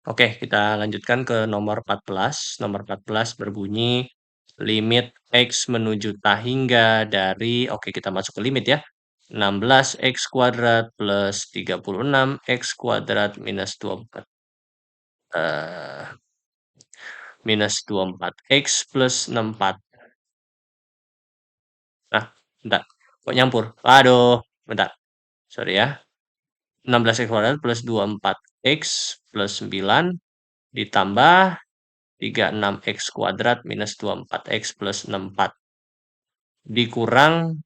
Oke, kita lanjutkan ke nomor 14. Nomor 14 berbunyi limit X menuju tak hingga dari, oke kita masuk ke limit ya. 16x kuadrat plus 36x kuadrat minus 24. Minus 24x plus 64. Nah, bentar. Kok nyampur? Aduh, bentar. Sorry ya. 16x kuadrat plus 24x plus 9 ditambah 36x kuadrat minus 24x plus 64 dikurang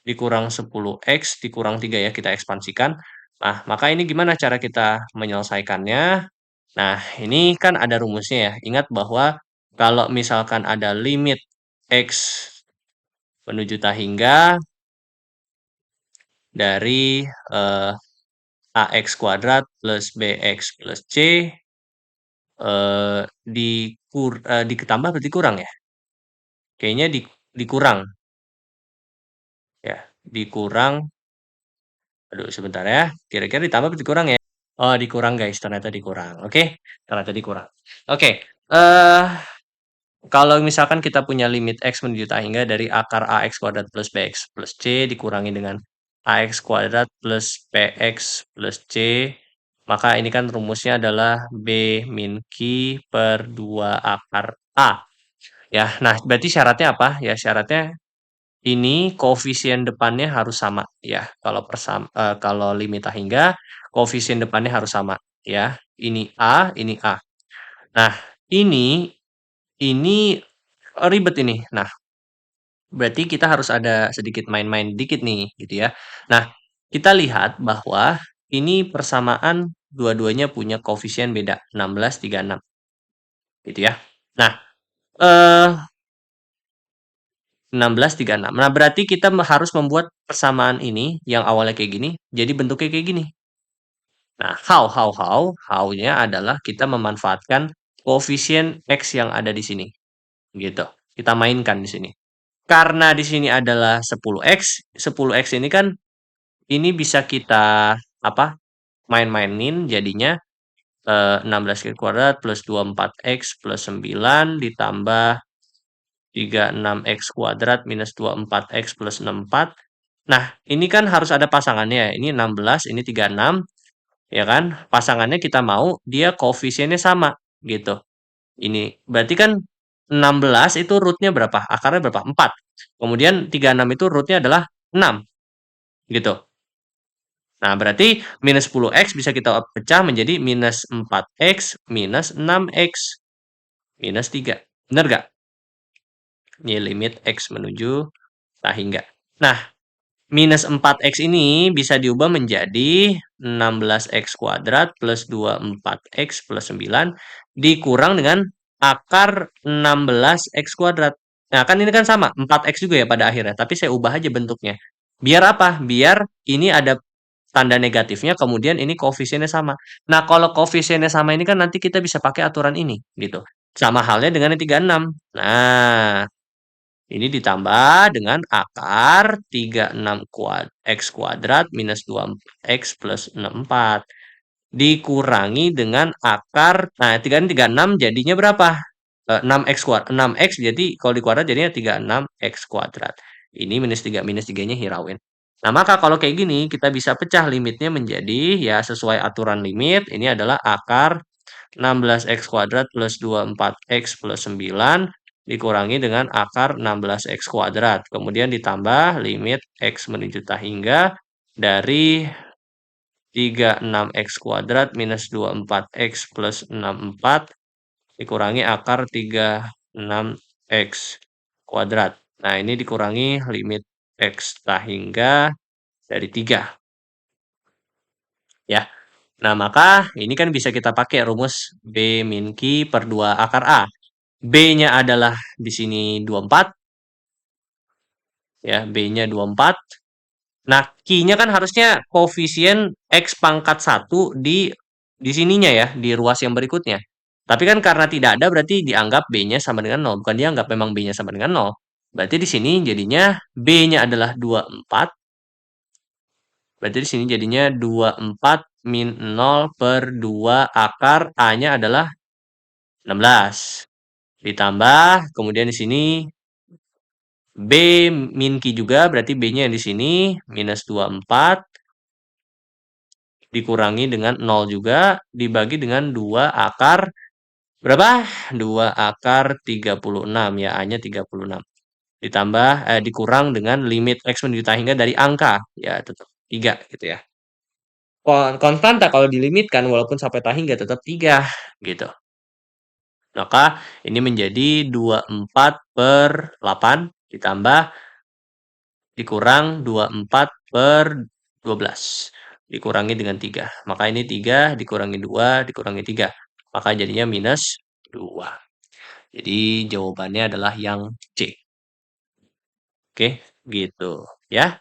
10x dikurang 3 ya, kita ekspansikan. Nah, maka ini gimana cara kita menyelesaikannya? Nah, ini kan ada rumusnya ya. Ingat bahwa kalau misalkan ada limit x menuju tak hingga dari ax kuadrat plus bx plus c ditambah berarti kurang ya? Kayaknya dikurang ya, dikurang. Aduh, sebentar ya. Kira-kira ditambah atau dikurang ya? Oh, dikurang guys. Ternyata dikurang. Oke, ternyata dikurang. Oke. Kalau misalkan kita punya limit x menuju tak hingga dari akar ax kuadrat plus bx plus c dikurangi dengan ax kuadrat plus px plus c, maka ini kan rumusnya adalah b min q per 2 akar a. Ya, nah berarti syaratnya apa? Ya, syaratnya ini koefisien depannya harus sama ya. Kalau limit tak hingga koefisien depannya harus sama ya. Ini A, ini A. Nah, ini ribet ini. Nah, berarti kita harus ada sedikit main-main dikit nih gitu ya. Nah, kita lihat bahwa ini persamaan dua-duanya punya koefisien beda 16, 36 gitu ya. Nah, eh 16, 36. Nah, berarti kita harus membuat persamaan ini yang awalnya kayak gini jadi bentuknya kayak gini. Nah, how-nya adalah kita memanfaatkan koefisien X yang ada di sini. Gitu. Kita mainkan di sini. Karena di sini adalah 10X, 10X ini kan ini bisa kita apa? Main-mainin jadinya 16x kuadrat plus 24x plus 9 ditambah 36x kuadrat minus 24x plus 64. Nah, ini kan harus ada pasangannya. Ini 16, ini 36. Ya kan? Pasangannya kita mau dia koefisiennya sama gitu. Ini berarti kan 16 itu rootnya berapa? Akarnya berapa? 4. Kemudian 36 itu rootnya adalah 6 gitu. Nah, berarti minus 10x bisa kita pecah menjadi minus 4x minus 6x minus 3. Benar nggak? Ini limit x menuju tak hingga. Nah, minus 4x ini bisa diubah menjadi 16x kuadrat plus 24x plus 9 dikurang dengan akar 16x kuadrat. Nah, kan ini kan sama, 4x juga ya pada akhirnya. Tapi saya ubah aja bentuknya. Biar apa? Biar ini ada tanda negatifnya, kemudian ini koefisiennya sama. Nah, kalau koefisiennya sama ini kan nanti kita bisa pakai aturan ini, gitu. Sama halnya dengan yang 36. Nah, ini ditambah dengan akar 36 x kuadrat minus 24x plus 64. Dikurangi dengan akar, nah 36 jadinya berapa? 6x kuadrat. 6x jadi kalau dikuadrat jadinya 36x kuadrat. Ini minus 3, minus 3-nya hirauin. Nah, maka kalau kayak gini, kita bisa pecah limitnya menjadi, ya sesuai aturan limit, ini adalah akar 16x kuadrat plus 24x plus 9 dikurangi dengan akar 16x kuadrat. Kemudian ditambah limit x menuju tak hingga dari 36x kuadrat minus 24x plus 64 dikurangi akar 36x kuadrat. Nah, ini dikurangi limit x tak hingga dari 3. Ya. Nah, maka ini kan bisa kita pakai rumus B min Q per 2 akar A. B-nya adalah di sini 24. Ya, B-nya 24. Nah, Q-nya kan harusnya koefisien X pangkat 1 di sininya ya, di ruas yang berikutnya. Tapi kan karena tidak ada berarti dianggap B-nya sama dengan 0. Bukan dianggap, memang B-nya sama dengan 0. Berarti di sini jadinya B-nya adalah 24. Berarti di sini jadinya 24 min 0/2 akar A-nya adalah 16. Ditambah, kemudian di sini B min Q juga, berarti B-nya yang di sini, minus 24, dikurangi dengan 0 juga, dibagi dengan 2 akar, berapa? 2 akar 36, ya, A-nya 36. Ditambah, dikurang dengan limit X menuju tak hingga dari angka, ya tetap 3 gitu ya. Konstanta kalau dilimitkan walaupun sampai tak hingga tetap 3 gitu. Maka ini menjadi 24/8 ditambah dikurang 24/12 dikurangi dengan 3. Maka ini 3 dikurangi 2 dikurangi 3. Maka jadinya minus 2. Jadi jawabannya adalah yang C. Oke, gitu ya.